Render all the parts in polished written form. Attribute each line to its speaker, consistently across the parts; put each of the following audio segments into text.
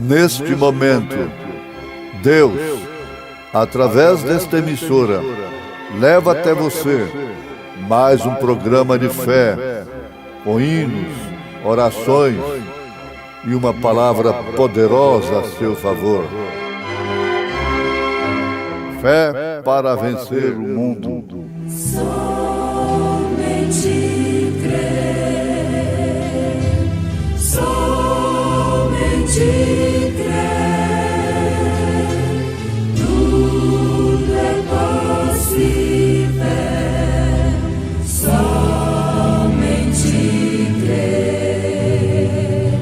Speaker 1: Neste momento, Deus, através desta emissora, leva até você mais um programa de fé, com hinos, orações e uma palavra poderosa a seu favor. Fé para vencer o mundo.
Speaker 2: Somente crer, somente crer, tudo é possível, somente crer,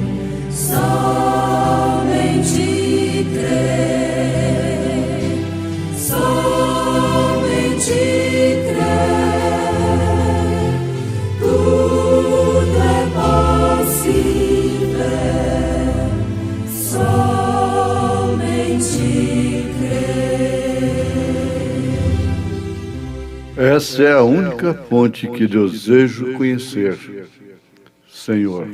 Speaker 2: somente crer, somente crer, tudo é possível, somente crer.
Speaker 3: Essa é a única fonte que desejo conhecer. Senhor,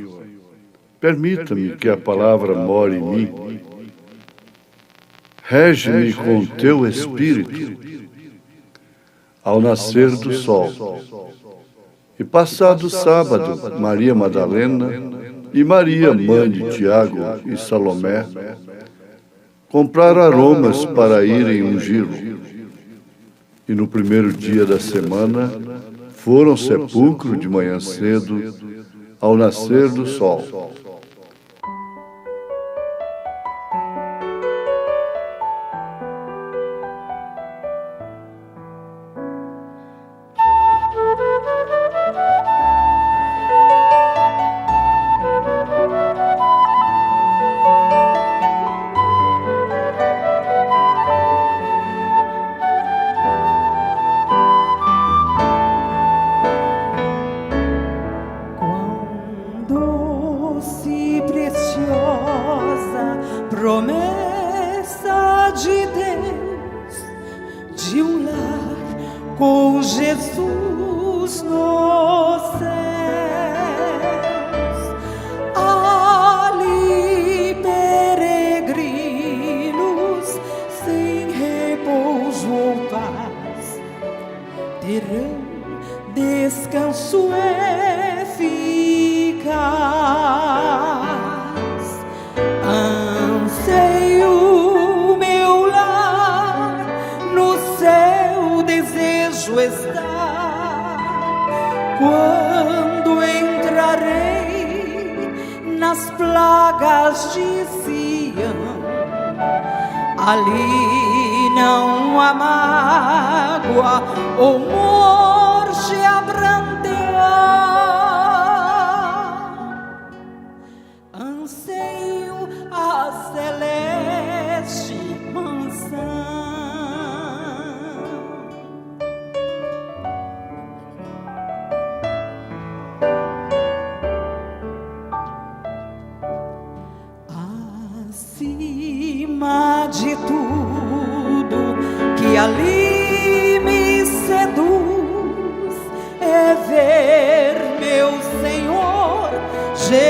Speaker 3: permita-me que a palavra more em mim. Rege-me com teu Espírito ao nascer do sol. E passado sábado, Maria Madalena e Maria, mãe de Tiago e Salomé, compraram aromas para irem ungí-lo. E no primeiro dia da semana, foram ao sepulcro de manhã cedo, ao nascer do sol.
Speaker 4: Doce e preciosa promessa de Deus, de um lar com Jesus nos céus. Ali peregrinos sem repouso ou paz terão descanso eficaz. Anseio meu lar, no céu desejo estar. Quando entrarei nas plagas de Sião, ali não há mágoa ou morte a prantear. Anseio a celeste mansão. Acima de tudo que ali me seduz é ver meu Senhor Jesus,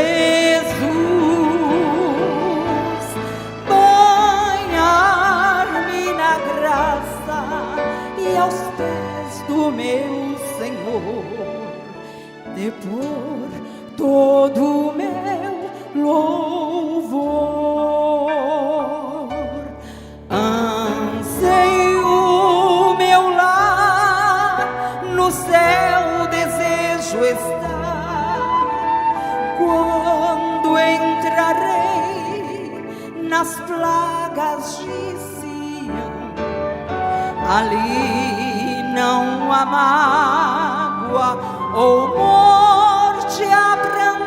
Speaker 4: banhar-me na graça e aos pés do meu Senhor depor todo o meu louvor. Anseio meu lar, no céu desejo estar. Quando entrarei nas plagas de Sião, ali não há mágoa ou morte a prantear.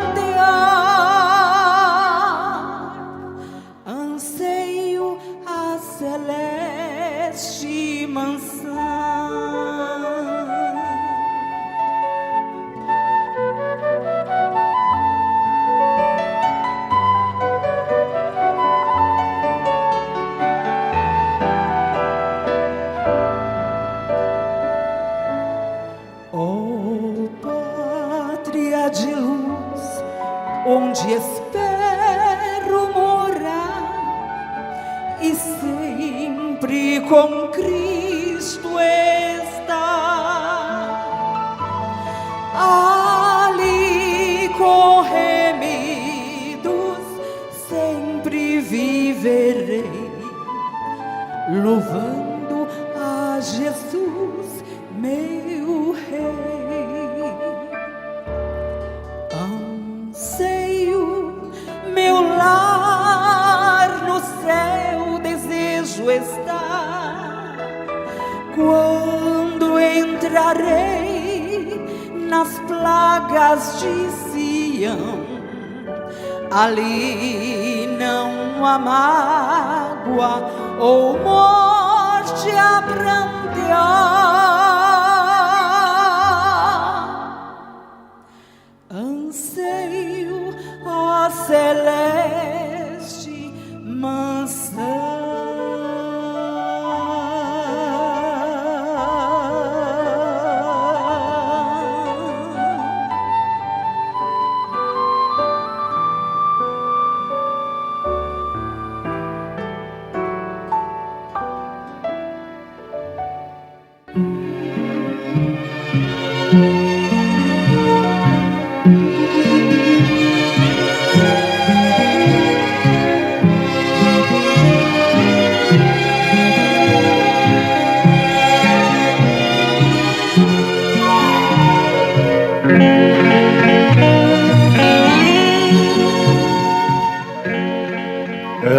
Speaker 4: Anseio a celeste mansão. Oh, Pai com Cristo está. Ali com remidos sempre viverei, louvando a Jesus, meu Rei. Anseio meu lar no céu, desejo estar, quando entrarei nas plagas de Sião. Ali não há mágoa ou morte a prantear. Anseio a celeste mansão.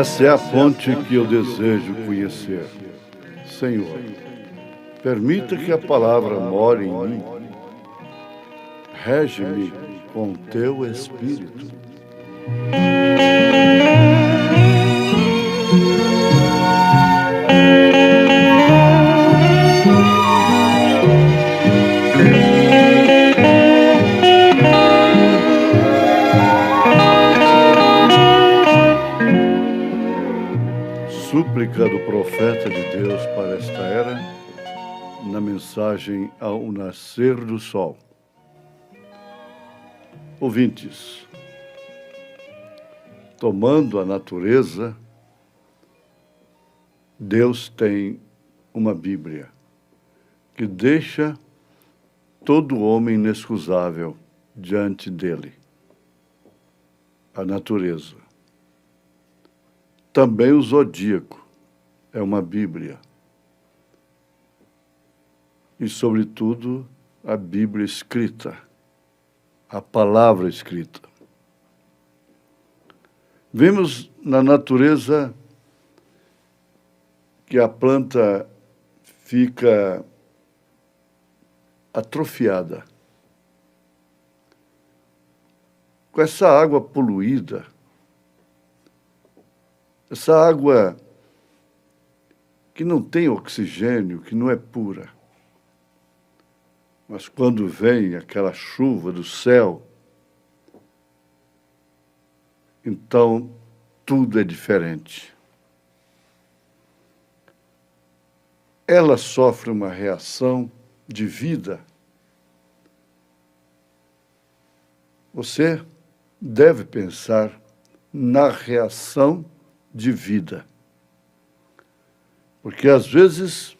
Speaker 3: Essa é a fonte que eu desejo conhecer. Senhor, permita que a palavra more em mim. Rege-me com teu Espírito. Súplica do profeta de Deus para esta era, na mensagem ao nascer do sol. Ouvintes, tomando a natureza, Deus tem uma Bíblia que deixa todo homem inexcusável diante dele. A natureza. Também o zodíaco é uma Bíblia. E, sobretudo, a Bíblia escrita, a palavra escrita. Vemos na natureza que a planta fica atrofiada. Com essa água poluída, essa água que não tem oxigênio, que não é pura. Mas quando vem aquela chuva do céu, então tudo é diferente. Ela sofre uma reação de vida. Você deve pensar na reação de vida. Porque, às vezes,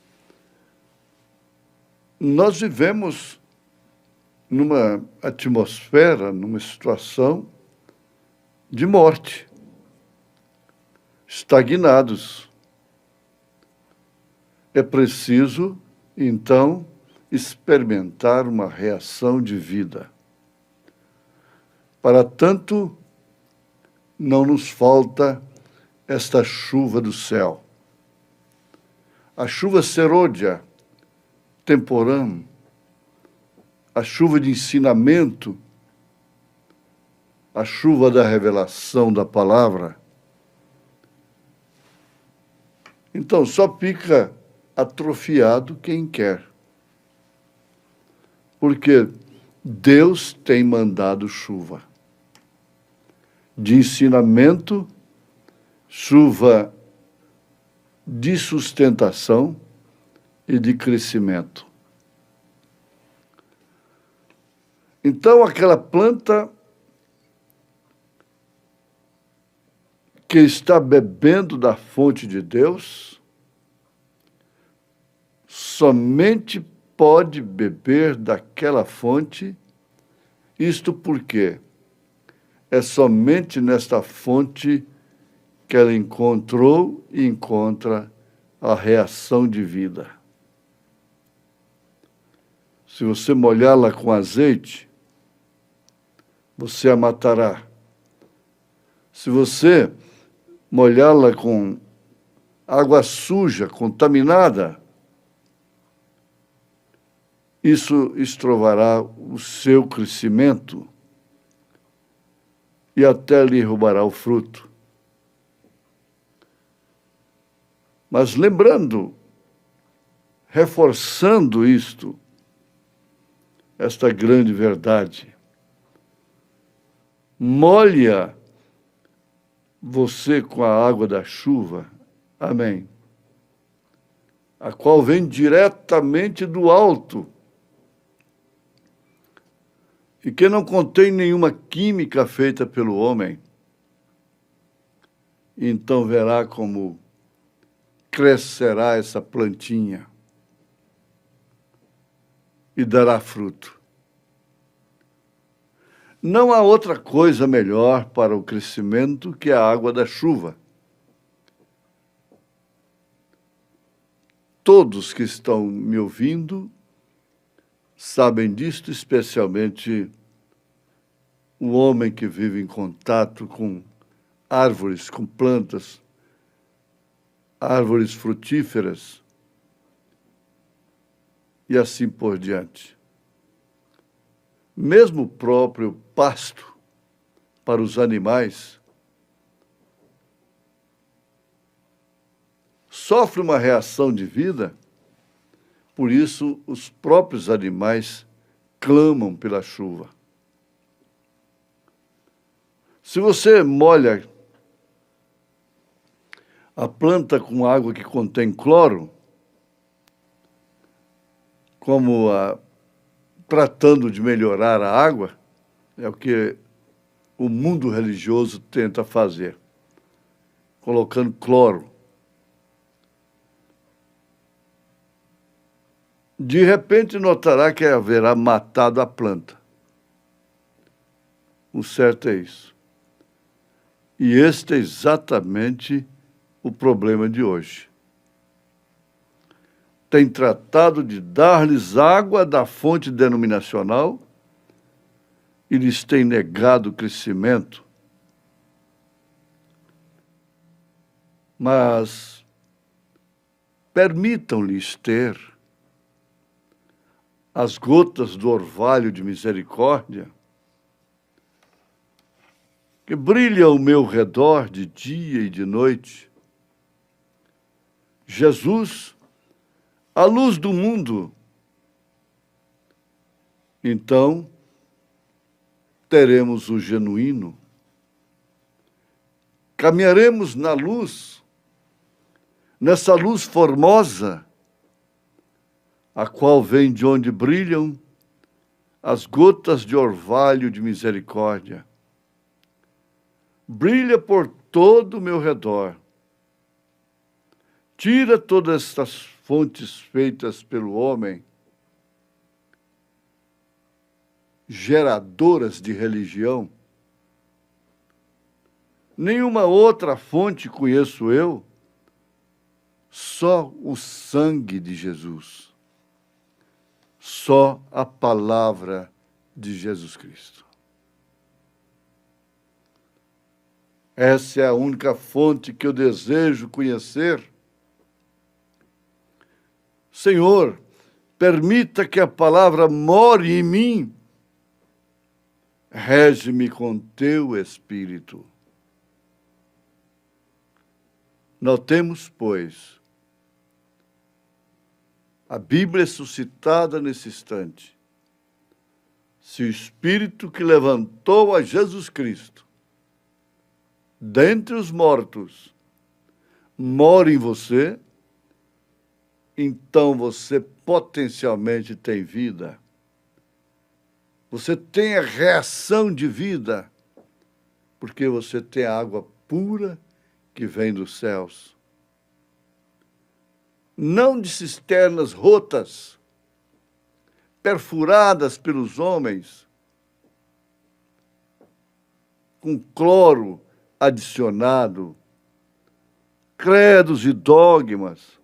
Speaker 3: nós vivemos numa atmosfera, numa situação de morte, estagnados. É preciso, então, experimentar uma reação de vida. Para tanto, não nos falta esta chuva do céu. A chuva serôdia, temporã, a chuva de ensinamento, a chuva da revelação da palavra. Então, só fica atrofiado quem quer. Porque Deus tem mandado chuva. De ensinamento, chuva de sustentação e de crescimento. Então, aquela planta que está bebendo da fonte de Deus, somente pode beber daquela fonte. Isto porque é somente nesta fonte que ela encontrou e encontra a reação de vida. Se você molhá-la com azeite, você a matará. Se você molhá-la com água suja, contaminada, isso estrovará o seu crescimento e até lhe roubará o fruto. Mas lembrando, reforçando isto, esta grande verdade, molha você com a água da chuva, amém, a qual vem diretamente do alto e que não contém nenhuma química feita pelo homem. Então verá como crescerá essa plantinha e dará fruto. Não há outra coisa melhor para o crescimento que a água da chuva. Todos que estão me ouvindo sabem disto, especialmente o homem que vive em contato com árvores, com plantas, árvores frutíferas e assim por diante. Mesmo o próprio pasto para os animais sofre uma reação de vida, por isso os próprios animais clamam pela chuva. Se você molha a planta com água que contém cloro, como tratando de melhorar a água, é o que o mundo religioso tenta fazer, colocando cloro. De repente notará que haverá matado a planta. O certo é isso. E este é exatamente o problema de hoje. Tem tratado de dar-lhes água da fonte denominacional e lhes tem negado o crescimento. Mas permitam-lhes ter as gotas do orvalho de misericórdia que brilha ao meu redor de dia e de noite. Jesus, a luz do mundo. Então, teremos o genuíno. Caminharemos na luz, nessa luz formosa, a qual vem de onde brilham as gotas de orvalho de misericórdia. Brilha por todo o meu redor. Tira todas estas fontes feitas pelo homem, geradoras de religião. Nenhuma outra fonte conheço eu, só o sangue de Jesus, só a palavra de Jesus Cristo. Essa é a única fonte que eu desejo conhecer. Senhor, permita que a palavra more em mim. Rege-me com teu Espírito. Notemos, pois, a Bíblia é suscitada nesse instante. Se o Espírito que levantou a Jesus Cristo dentre os mortos mora em você, então você potencialmente tem vida. Você tem a reação de vida, porque você tem a água pura que vem dos céus. não de cisternas rotas, perfuradas pelos homens, com cloro adicionado, credos e dogmas.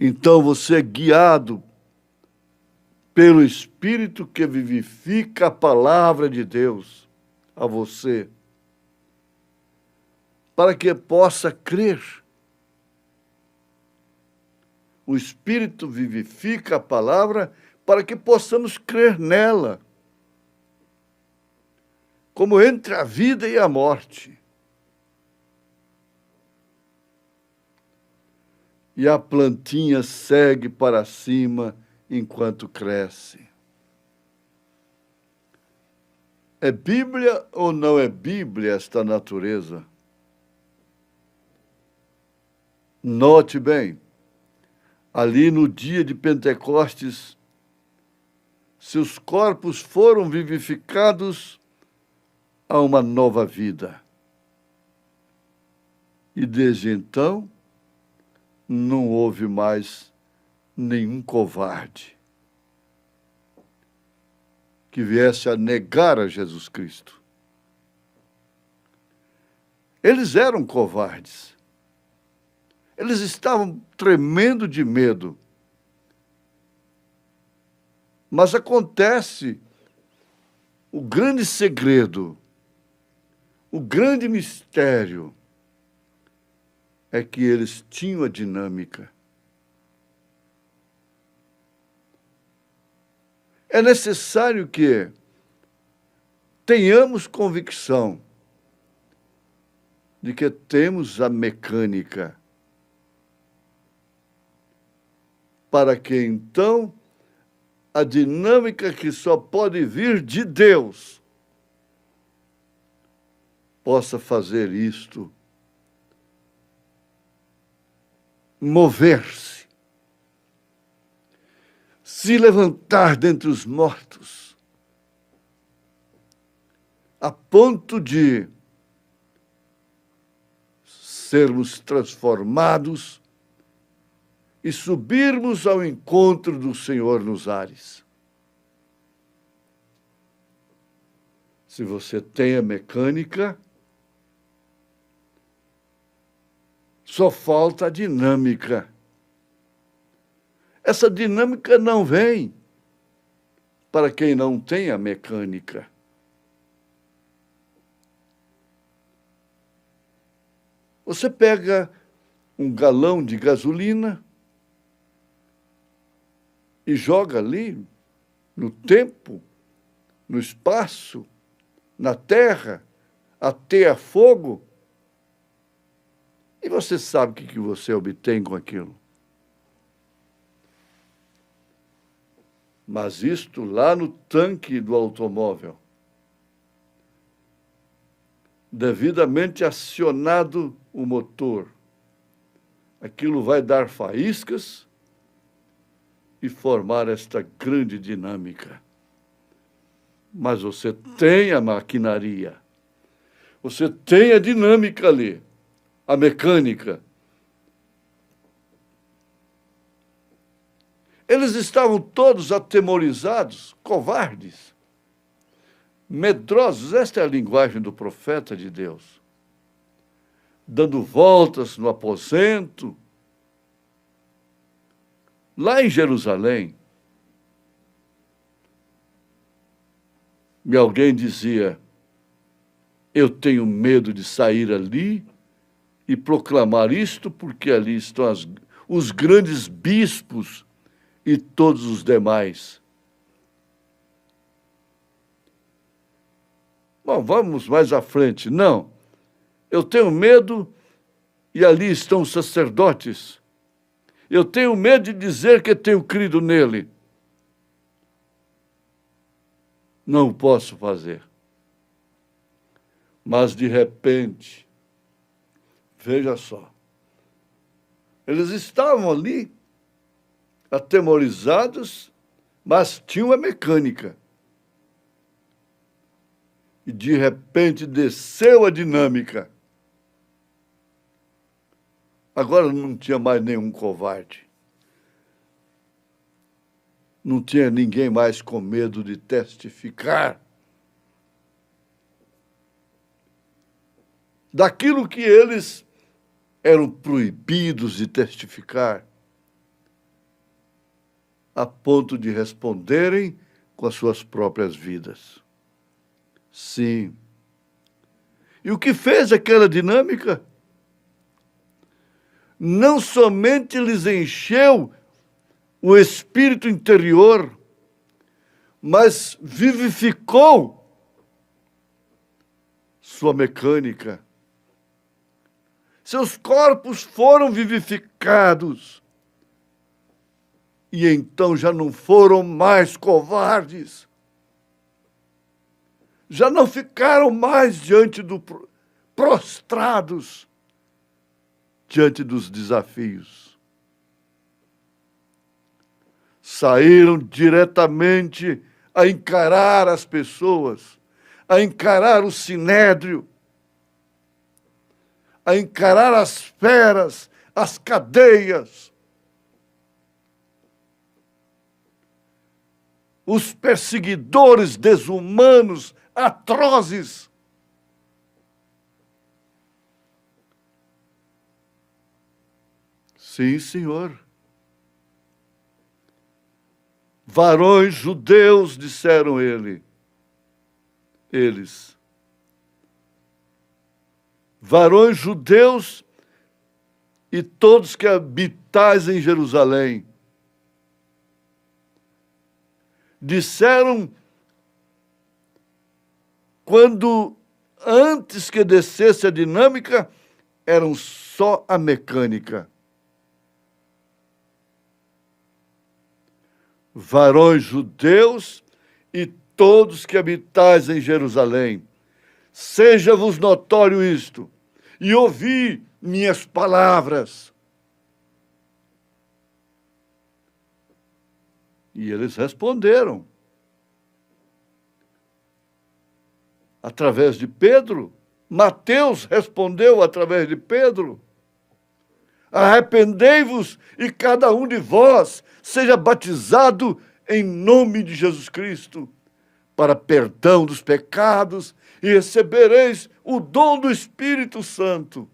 Speaker 3: Então você é guiado pelo Espírito que vivifica a palavra de Deus a você, para que possa crer. O Espírito vivifica a palavra para que possamos crer nela, como entre a vida e a morte. E a plantinha segue para cima enquanto cresce. É Bíblia ou não é Bíblia esta natureza? Note bem, ali no dia de Pentecostes, seus corpos foram vivificados a uma nova vida. E desde então, não houve mais nenhum covarde que viesse a negar a Jesus Cristo. Eles eram covardes. Eles estavam tremendo de medo. Mas acontece o grande segredo, o grande mistério, é que eles tinham a dinâmica. É necessário que tenhamos convicção de que temos a mecânica, para que então a dinâmica que só pode vir de Deus possa fazer isto, mover-se, se levantar dentre os mortos, a ponto de sermos transformados e subirmos ao encontro do Senhor nos ares. Se você tem a mecânica, só falta a dinâmica. Essa dinâmica não vem para quem não tem a mecânica. Você pega um galão de gasolina e joga ali, no tempo, no espaço, na terra, até a fogo, e você sabe o que você obtém com aquilo. Mas isto lá no tanque do automóvel, devidamente acionado o motor, aquilo vai dar faíscas e formar esta grande dinâmica. Mas você tem a maquinaria, você tem a dinâmica ali, a mecânica. Eles estavam todos atemorizados, covardes, medrosos. Esta é a linguagem do profeta de Deus. Dando voltas no aposento, lá em Jerusalém. E alguém dizia: eu tenho medo de sair ali e proclamar isto, porque ali estão os grandes bispos e todos os demais. Bom, vamos mais à frente. Não, eu tenho medo e ali estão os sacerdotes. Eu tenho medo de dizer que tenho crido nele. Não posso fazer. Mas, de repente, veja só, eles estavam ali, atemorizados, mas tinham a mecânica. E, de repente, desceu a dinâmica. Agora não tinha mais nenhum covarde. Não tinha ninguém mais com medo de testificar daquilo que eles eram proibidos de testificar, a ponto de responderem com as suas próprias vidas. Sim. E o que fez aquela dinâmica? Não somente lhes encheu o espírito interior, mas vivificou sua mecânica. Seus corpos foram vivificados. E então já não foram mais covardes. Já não ficaram mais prostrados diante dos desafios. Saíram diretamente a encarar as pessoas, a encarar o sinédrio, a encarar as feras, as cadeias, os perseguidores desumanos, atrozes. Sim, Senhor. Varões judeus, disseram eles. Varões judeus e todos que habitais em Jerusalém. Disseram, quando antes que descesse a dinâmica, eram só a mecânica. Varões judeus e todos que habitais em Jerusalém, seja-vos notório isto, e ouvi minhas palavras. E eles responderam. Através de Pedro. Mateus respondeu através de Pedro. Arrependei-vos e cada um de vós seja batizado em nome de Jesus Cristo, para perdão dos pecados, e recebereis o dom do Espírito Santo.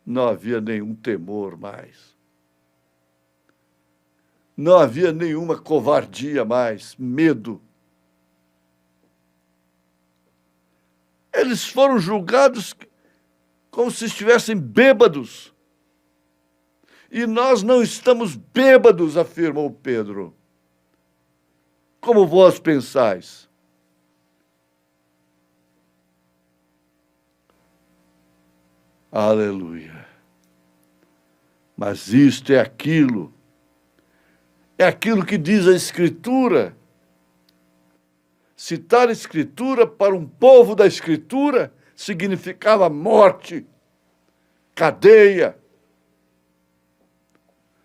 Speaker 3: Não havia nenhum temor mais. Não havia nenhuma covardia mais, medo. Eles foram julgados como se estivessem bêbados. E nós não estamos bêbados, afirmou Pedro. Como vós pensais? Aleluia. Mas isto é aquilo que diz a Escritura. Citar a Escritura para um povo da Escritura significava morte, cadeia.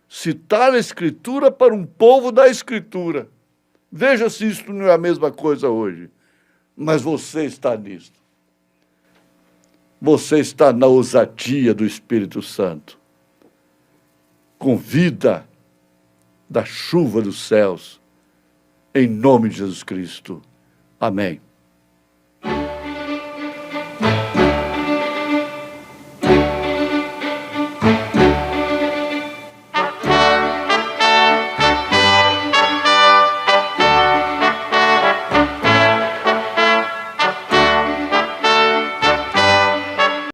Speaker 3: Citar a Escritura para um povo da Escritura. Veja se isso não é a mesma coisa hoje. Mas você está nisto. Você está na ousadia do Espírito Santo. Com vida da chuva dos céus. Em nome de Jesus Cristo. Amém.